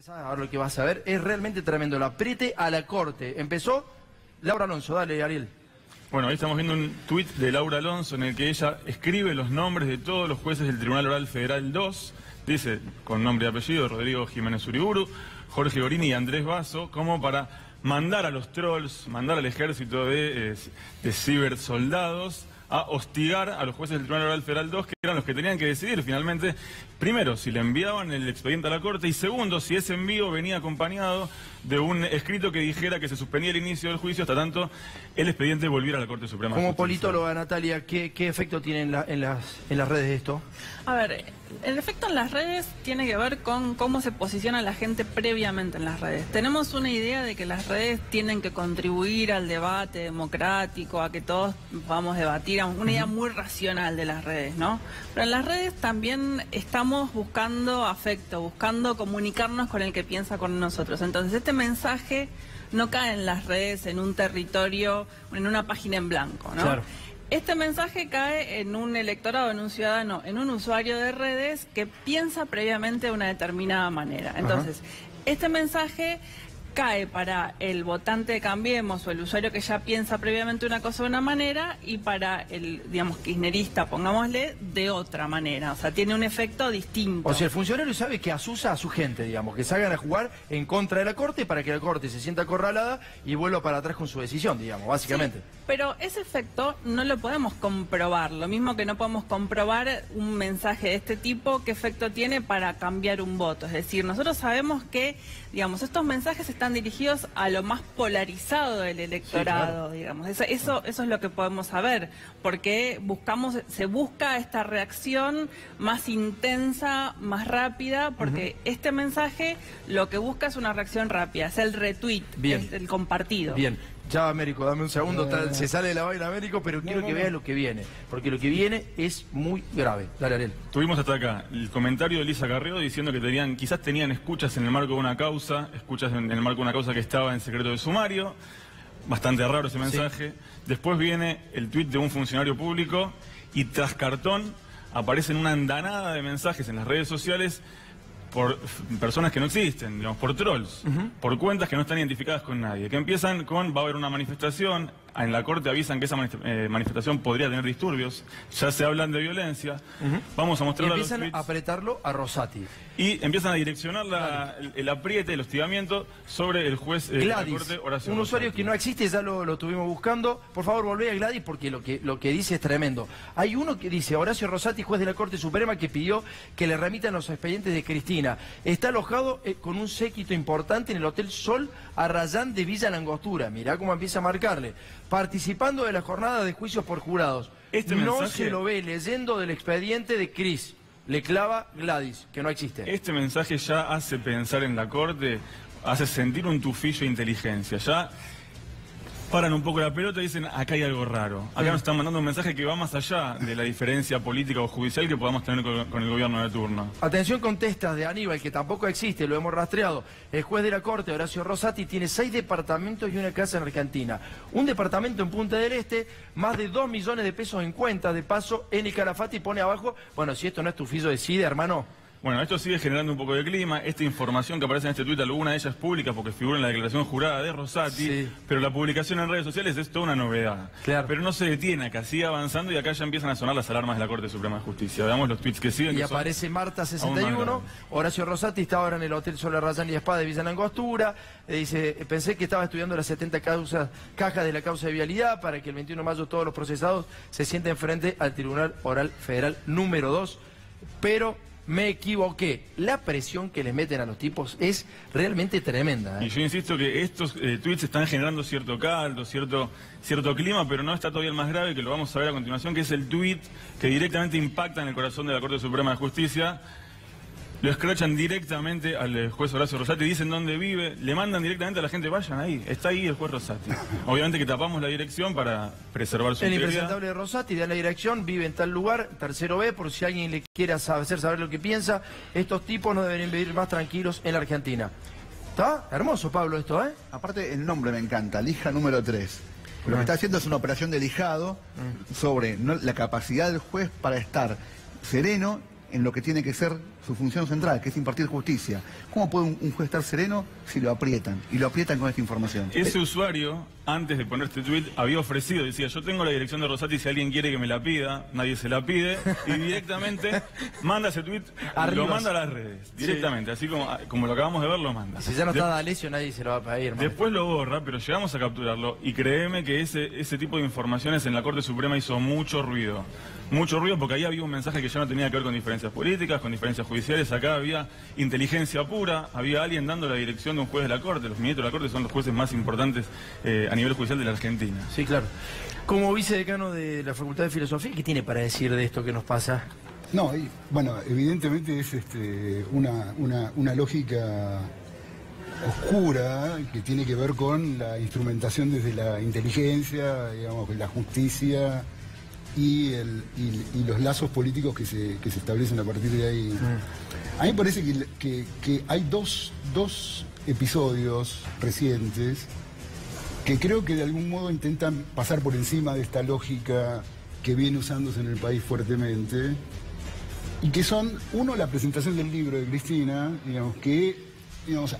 Ahora lo que vas a ver es realmente tremendo, el apriete a la corte. Empezó Laura Alonso, dale Ariel. Bueno, ahí estamos viendo un tuit de Laura Alonso en el que ella escribe los nombres de todos los jueces del Tribunal Oral Federal 2, dice con nombre y apellido Rodrigo Jiménez Uriburu, Jorge Gorini y Andrés Basso, como para mandar a los trolls, mandar al ejército de cibersoldados a hostigar a los jueces del Tribunal Oral Federal 2, que eran los que tenían que decidir finalmente, primero, si le enviaban el expediente a la Corte, y segundo, si ese envío venía acompañado de un escrito que dijera que se suspendía el inicio del juicio hasta tanto el expediente volviera a la Corte Suprema de Como Justicia. politóloga, Natalia, ¿qué efecto tiene en las redes esto? A ver, el efecto en las redes tiene que ver con cómo se posiciona la gente previamente en las redes. Tenemos una idea de que las redes tienen que contribuir al debate democrático, a que todos podamos debatir, una idea muy racional de las redes, ¿no? Pero en las redes también estamos buscando afecto, buscando comunicarnos con el que piensa con nosotros. Entonces este mensaje no cae en las redes, en un territorio, en una página en blanco, ¿no? Claro. Este mensaje cae en un electorado, en un ciudadano, en un usuario de redes que piensa previamente de una determinada manera. Entonces, este mensaje cae para el votante de Cambiemos o el usuario que ya piensa previamente una cosa de una manera y para el, digamos, kirchnerista, pongámosle, de otra manera. O sea, tiene un efecto distinto. O sea, el funcionario sabe que asusa a su gente, digamos, que salgan a jugar en contra de la Corte para que la Corte se sienta acorralada y vuelva para atrás con su decisión, digamos, básicamente. Sí, pero ese efecto no lo podemos comprobar, lo mismo que no podemos comprobar un mensaje de este tipo, qué efecto tiene para cambiar un voto. Es decir, nosotros sabemos que, digamos, estos mensajes están dirigidos a lo más polarizado del electorado, sí, claro, digamos. Eso es lo que podemos saber, porque se busca esta reacción más intensa, más rápida, porque este mensaje lo que busca es una reacción rápida, es el retweet, es el compartido. Bien. Ya, Américo, dame un segundo, se sale de la vaina, Américo, pero quiero que veas lo que viene, porque lo que viene es muy grave. Dale, Ariel. Tuvimos hasta acá el comentario de Elisa Carrió diciendo que quizás tenían escuchas en el marco de una causa, que estaba en secreto de sumario, bastante raro ese mensaje. Sí. Después viene el tuit de un funcionario público y tras cartón aparecen una andanada de mensajes en las redes sociales por personas que no existen, digamos, por trolls, por cuentas que no están identificadas con nadie, que empiezan con, va a haber una manifestación, en la Corte avisan que esa manifestación podría tener disturbios, ya se hablan de violencia, vamos a mostrar los tweets. Empiezan a apretarlo a Rosati. Y empiezan a direccionar el apriete, el hostigamiento sobre el juez de la Corte, Horacio un Rosati. usuario que no existe, ya lo estuvimos buscando. Por favor, volvé a Gladys porque lo que dice es tremendo. Hay uno que dice, Horacio Rosati, juez de la Corte Suprema, que pidió que le remitan los expedientes de Cristina. Está alojado con un séquito importante en el Hotel Sol Arrayán de Villa Langostura. Mirá cómo empieza a marcarle. Participando de la jornada de juicios por jurados. No se lo ve leyendo del expediente de Cris. Le clava Gladys, que no existe. Este mensaje ya hace pensar en la Corte, hace sentir un tufillo de inteligencia. Ya paran un poco la pelota y dicen, acá hay algo raro. Acá nos están mandando un mensaje que va más allá de la diferencia política o judicial que podamos tener con el gobierno de turno. Atención con testas de Aníbal, que tampoco existe, lo hemos rastreado. El juez de la Corte, Horacio Rosati, tiene 6 departamentos y una casa en Argentina. Un departamento en Punta del Este, más de 2 millones de pesos en cuenta. De paso, Eni Calafati pone abajo, bueno, si esto no es tufillo de CIDE, hermano. Bueno, esto sigue generando un poco de clima. Esta información que aparece en este tuit, alguna de ellas es pública porque figura en la declaración jurada de Rosati, pero la publicación en redes sociales es toda una novedad. Claro. Pero no se detiene acá, sigue avanzando y acá ya empiezan a sonar las alarmas de la Corte Suprema de Justicia. Veamos los tweets que siguen. Y aparece Marta 61, Horacio Rosati está ahora en el Hotel Sol Arrayán y Espada de Villa Langostura. Dice, pensé que estaba estudiando las 70 cajas de la causa de vialidad para que el 21 de mayo todos los procesados se sienten frente al Tribunal Oral Federal número 2, pero me equivoqué. La presión que le meten a los tipos es realmente tremenda. Y yo insisto que estos tweets están generando cierto caldo, cierto clima, pero no está todavía el más grave, que lo vamos a ver a continuación, que es el tweet que directamente impacta en el corazón de la Corte Suprema de Justicia. Lo escrachan directamente al juez Horacio Rosati, dicen dónde vive, le mandan directamente a la gente, vayan ahí, está ahí el juez Rosati. Obviamente que tapamos la dirección para preservar su integridad. El impresentable de Rosati da la dirección, vive en tal lugar, tercero B, por si alguien le quiere hacer saber lo que piensa. Estos tipos no deberían vivir más tranquilos en la Argentina. ¿Está? Hermoso, Pablo, esto, ¿eh? Aparte, el nombre me encanta, lija número 3. Lo que está haciendo es una operación de lijado sobre la capacidad del juez para estar sereno en lo que tiene que ser su función central, que es impartir justicia. ¿Cómo puede un juez estar sereno si lo aprietan? Y lo aprietan con esta información. Ese usuario, antes de poner este tweet, había ofrecido, decía, yo tengo la dirección de Rosati, si alguien quiere que me la pida, nadie se la pide, y directamente manda ese tweet, lo manda a las redes, directamente, así como lo acabamos de ver, lo manda. Si ya no está D'Alessio, nadie se lo va a pedir. Después lo borra, pero llegamos a capturarlo, y créeme que ese tipo de informaciones en la Corte Suprema hizo mucho ruido. Mucho ruido porque ahí había un mensaje que ya no tenía que ver con diferencias políticas, con diferencias judiciales. Acá había inteligencia pura, había alguien dando la dirección de un juez de la Corte. Los ministros de la Corte son los jueces más importantes a nivel judicial de la Argentina. Sí, claro. Como vicedecano de la Facultad de Filosofía, ¿qué tiene para decir de esto que nos pasa? No, bueno, evidentemente es una lógica oscura que tiene que ver con la instrumentación desde la inteligencia, digamos, la justicia y los lazos políticos que se establecen a partir de ahí. A mí me parece que hay dos episodios recientes que creo que de algún modo intentan pasar por encima de esta lógica que viene usándose en el país fuertemente, y que son, uno, la presentación del libro de Cristina, digamos, que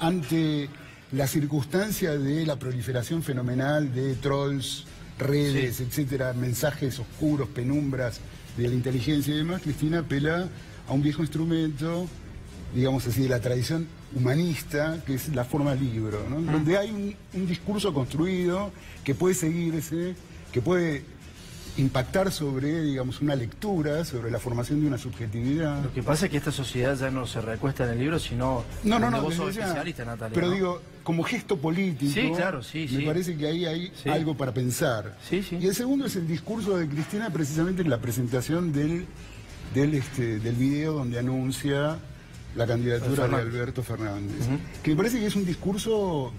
ante la circunstancia de la proliferación fenomenal de trolls, redes, etcétera, mensajes oscuros, penumbras de la inteligencia y demás, Cristina apela a un viejo instrumento, digamos así, de la tradición humanista, que es la forma libro, ¿no? Donde hay un discurso construido que puede seguirse, que puede impactar sobre, digamos, una lectura, sobre la formación de una subjetividad. Lo que pasa es que esta sociedad ya no se recuesta en el libro, sino... No, vos sos especialista, Natalia. Pero ¿no? digo, como gesto político, sí, claro, me parece que ahí hay algo para pensar. Sí, sí. Y el segundo es el discurso de Cristina, precisamente en la presentación del video donde anuncia la candidatura de Alberto Fernández. Que me parece que es un discurso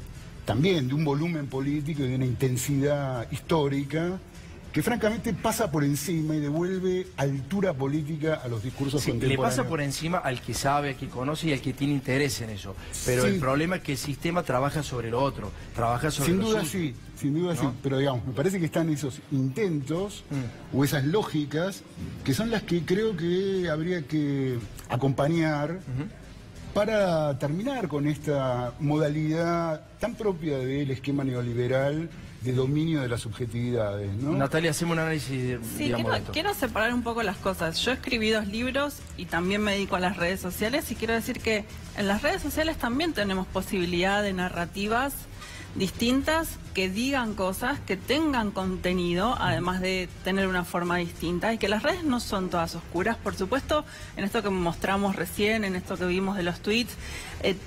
también de un volumen político y de una intensidad histórica que francamente pasa por encima y devuelve altura política a los discursos contemporáneos. Le pasa por encima al que sabe, al que conoce y al que tiene interés en eso. Pero el problema es que el sistema trabaja sobre lo otro, trabaja sobre sin lo duda suyo. sí, sin duda sí. Pero digamos, me parece que están esos intentos o esas lógicas que son las que creo que habría que acompañar para terminar con esta modalidad tan propia del esquema neoliberal de dominio de las subjetividades, ¿no? Natalia, hacemos un análisis, quiero separar un poco las cosas. Yo escribí 2 libros y también me dedico a las redes sociales, y quiero decir que en las redes sociales también tenemos posibilidad de narrativas distintas que digan cosas, que tengan contenido, además de tener una forma distinta, y que las redes no son todas oscuras. Por supuesto, en esto que mostramos recién, en esto que vimos de los tweets,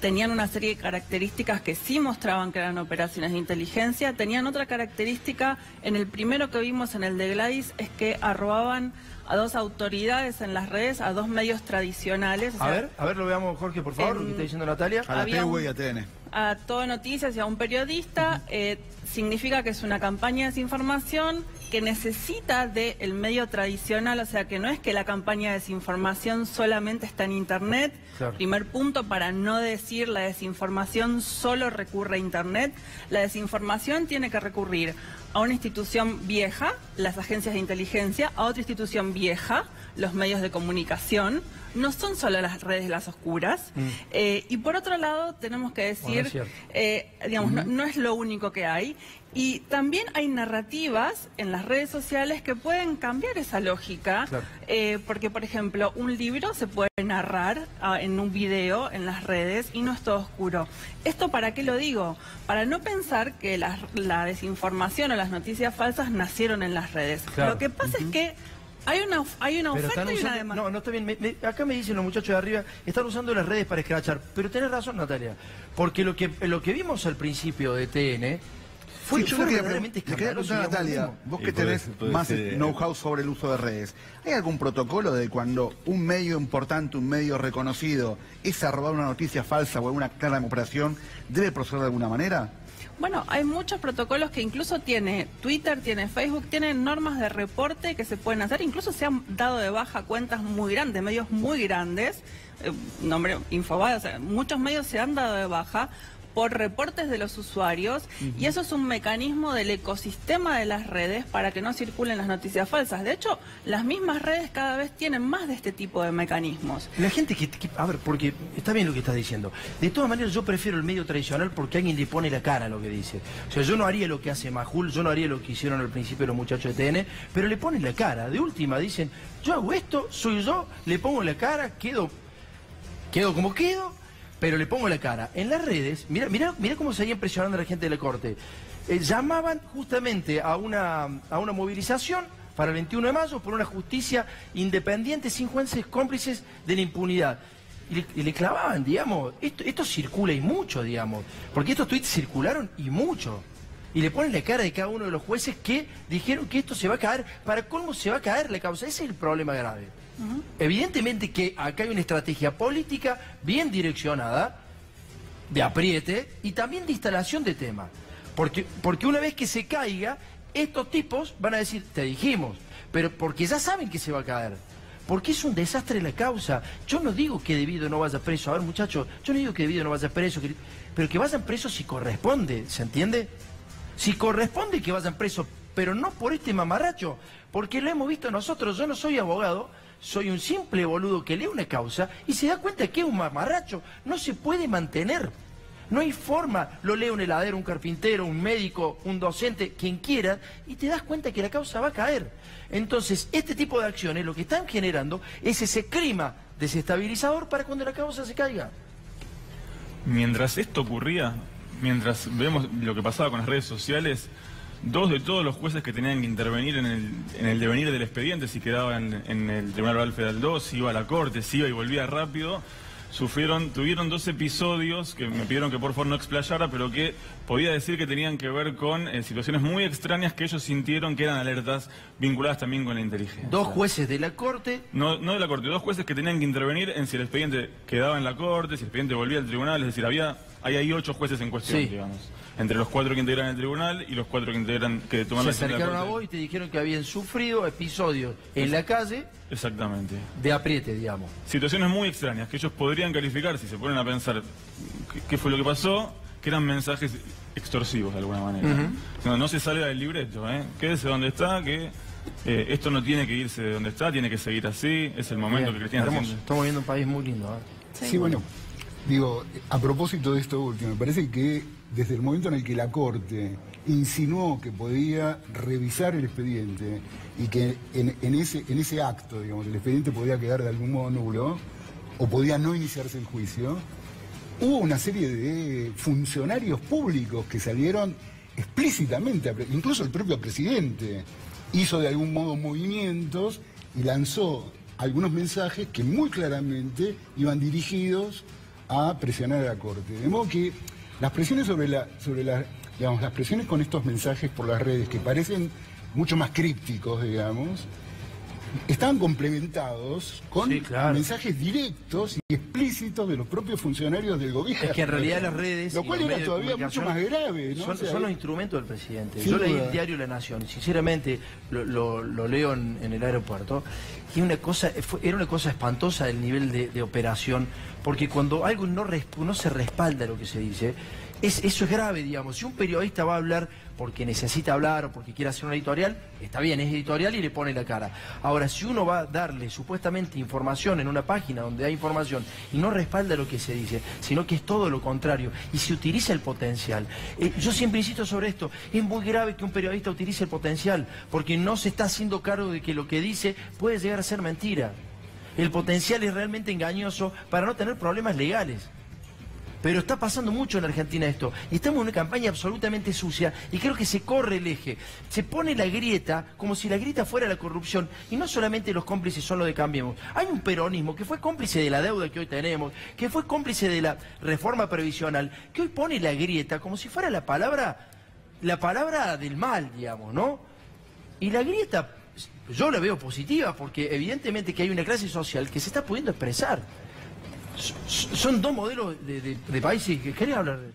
tenían una serie de características que sí mostraban que eran operaciones de inteligencia. Tenían otra característica, en el primero que vimos, en el de Gladys, es que arrobaban a 2 autoridades en las redes, a 2 medios tradicionales. O sea, a ver, lo veamos, Jorge, por favor, lo que está diciendo Natalia. A la TU y a TN. A Todo Noticias y a un periodista. Significa que es una campaña de desinformación que necesita del medio tradicional, o sea que no es que la campaña de desinformación solamente está en Internet. Claro. Primer punto, para no decir la desinformación solo recurre a Internet. La desinformación tiene que recurrir a una institución vieja, las agencias de inteligencia, a otra institución vieja, los medios de comunicación. No son solo las redes las oscuras. Y por otro lado, tenemos que decir, digamos, no es lo único que hay. Y también hay narrativas en las redes sociales que pueden cambiar esa lógica. Claro. Porque, por ejemplo, un libro se puede narrar en un video en las redes y no es todo oscuro. ¿Esto para qué lo digo? Para no pensar que la desinformación o las noticias falsas nacieron en las redes. Claro. Lo que pasa es que hay una oferta y una demanda. No está bien. Acá me dicen los muchachos de arriba, están usando las redes para escrachar. Pero tenés razón, Natalia. Porque lo que vimos al principio de TN fue verdaderamente escandaloso. Natalia, vos que tenés más know-how sobre el uso de redes, ¿hay algún protocolo de cuando un medio importante, un medio reconocido, es a robar una noticia falsa o alguna clara operación, debe proceder de alguna manera? Bueno, hay muchos protocolos que incluso tiene Twitter, tiene Facebook, tienen normas de reporte que se pueden hacer. Incluso se han dado de baja cuentas muy grandes, medios muy grandes, nombre Infobae, o sea, muchos medios se han dado de baja por reportes de los usuarios, y eso es un mecanismo del ecosistema de las redes para que no circulen las noticias falsas. De hecho, las mismas redes cada vez tienen más de este tipo de mecanismos. La gente a ver, porque está bien lo que estás diciendo. De todas maneras, yo prefiero el medio tradicional porque alguien le pone la cara a lo que dice. O sea, yo no haría lo que hace Majul, yo no haría lo que hicieron al principio los muchachos de TN, pero le ponen la cara. De última dicen, yo hago esto, soy yo, le pongo la cara, quedo como quedo, pero le pongo la cara. En las redes, mira cómo seguía impresionando a la gente de la Corte. Llamaban justamente a una movilización para el 21 de mayo por una justicia independiente, sin jueces cómplices de la impunidad. Y le clavaban, digamos, esto circula y mucho, digamos, porque estos tweets circularon y mucho. Y le ponen la cara de cada uno de los jueces que dijeron que esto se va a caer. Para cómo se va a caer la causa, ese es el problema grave. Evidentemente que acá hay una estrategia política bien direccionada, de apriete y también de instalación de tema. Porque una vez que se caiga, estos tipos van a decir, te dijimos, pero porque ya saben que se va a caer. Porque es un desastre la causa. Yo no digo que Debido no vaya preso. A ver, muchachos, yo no digo que Debido no vaya preso, pero que vayan presos si corresponde, ¿se entiende? Si corresponde que vayan presos, pero no por este mamarracho, porque lo hemos visto nosotros. Yo no soy abogado, soy un simple boludo que lee una causa y se da cuenta que es un mamarracho. No se puede mantener. No hay forma. Lo lee un heladero, un carpintero, un médico, un docente, quien quiera, y te das cuenta que la causa va a caer. Entonces, este tipo de acciones lo que están generando es ese clima desestabilizador para cuando la causa se caiga. Mientras esto ocurría, mientras vemos lo que pasaba con las redes sociales, dos de todos los jueces que tenían que intervenir en el devenir del expediente, si quedaba en el Tribunal Oral Federal 2, si iba a la Corte, si iba y volvía rápido, tuvieron 2 episodios que me pidieron que por favor no explayara, pero que podía decir que tenían que ver con situaciones muy extrañas que ellos sintieron que eran alertas vinculadas también con la inteligencia. 2 jueces de la Corte. No de la Corte, 2 jueces que tenían que intervenir en si el expediente quedaba en la Corte, si el expediente volvía al tribunal, es decir, hay 8 jueces en cuestión, sí, digamos. Entre los 4 que integran el tribunal y los 4 que toman la decisión. Se acercaron a vos y te dijeron que habían sufrido episodios en la calle. Exactamente. De apriete, digamos. Situaciones muy extrañas que ellos podrían calificar, si se ponen a pensar qué fue lo que pasó, que eran mensajes extorsivos de alguna manera. No se salga del libreto, quédese donde está, que esto no tiene que irse de donde está, tiene que seguir así, es el momento que Cristina está haciendo. Estamos viendo un país muy lindo. Sí, bueno, digo, a propósito de esto último, me parece que desde el momento en el que la Corte insinuó que podía revisar el expediente y que en ese acto, digamos, el expediente podía quedar de algún modo nulo o podía no iniciarse el juicio, hubo una serie de funcionarios públicos que salieron explícitamente, incluso el propio presidente hizo de algún modo movimientos y lanzó algunos mensajes que muy claramente iban dirigidos a presionar a la Corte. De modo que las presiones digamos, las presiones con estos mensajes por las redes que parecen mucho más crípticos, digamos, estaban complementados con mensajes directos y explícitos de los propios funcionarios del gobierno. Es que en realidad las redes... Lo cual era todavía mucho más grave, ¿no? Son los instrumentos del presidente. Yo leí el diario La Nación y sinceramente lo leo en el aeropuerto. Y era una cosa espantosa el nivel de operación, porque cuando algo no se respalda lo que se dice, eso es grave, digamos. Si un periodista va a hablar porque necesita hablar o porque quiere hacer una editorial, está bien, es editorial y le pone la cara. Ahora, si uno va a darle supuestamente información en una página donde hay información y no respalda lo que se dice, sino que es todo lo contrario y se utiliza el potencial. Yo siempre insisto sobre esto, es muy grave que un periodista utilice el potencial porque no se está haciendo cargo de que lo que dice puede llegar a ser mentira. El potencial es realmente engañoso para no tener problemas legales. Pero está pasando mucho en Argentina esto. Y estamos en una campaña absolutamente sucia y creo que se corre el eje. Se pone la grieta como si la grieta fuera la corrupción. Y no solamente los cómplices son los de Cambiemos. Hay un peronismo que fue cómplice de la deuda que hoy tenemos, que fue cómplice de la reforma previsional, que hoy pone la grieta como si fuera la palabra del mal, digamos, ¿no? Y la grieta, yo la veo positiva porque evidentemente que hay una clase social que se está pudiendo expresar. Son 2 modelos de países que quería hablar de...